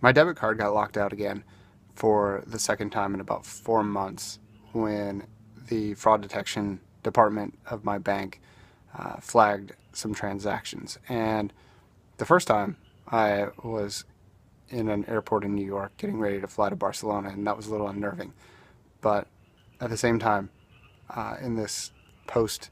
My debit card got locked out again for the second time in about 4 months when the fraud detection department of my bank flagged some transactions. And the first time I was in an airport in New York getting ready to fly to Barcelona, and that was a little unnerving. But at the same time, in this post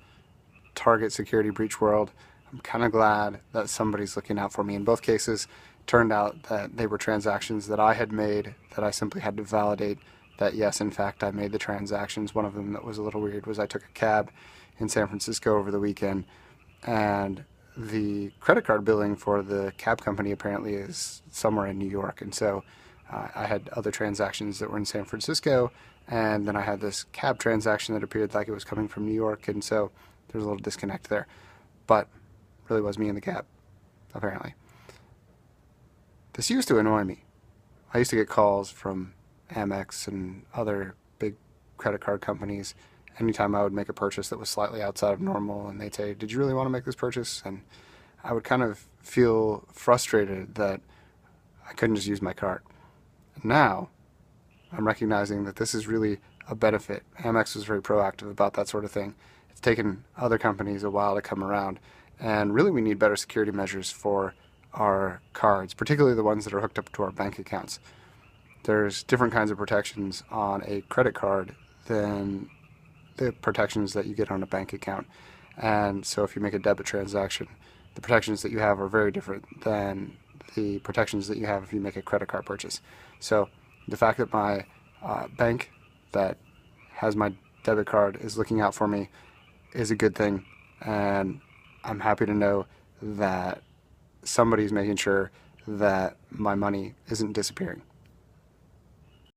Target security breach world, I'm kind of glad that somebody's looking out for me. In both cases, it turned out that they were transactions that I had made, that I simply had to validate that yes, in fact, I made the transactions. One of them that was a little weird was I took a cab in San Francisco over the weekend, and the credit card billing for the cab company apparently is somewhere in New York. And so I had other transactions that were in San Francisco, and then I had this cab transaction that appeared like it was coming from New York, and so there's a little disconnect there. But it really was me in the cab, apparently. This used to annoy me. I used to get calls from Amex and other big credit card companies anytime I would make a purchase that was slightly outside of normal, and they'd say, "Did you really want to make this purchase?" And I would kind of feel frustrated that I couldn't just use my card. Now, I'm recognizing that this is really a benefit. Amex was very proactive about that sort of thing. It's taken other companies a while to come around, and really we need better security measures for our cards, particularly the ones that are hooked up to our bank accounts. There's different kinds of protections on a credit card than the protections that you get on a bank account. And so if you make a debit transaction, the protections that you have are very different than the protections that you have if you make a credit card purchase. So the fact that my bank that has my debit card is looking out for me is a good thing, and I'm happy to know that somebody's making sure that my money isn't disappearing.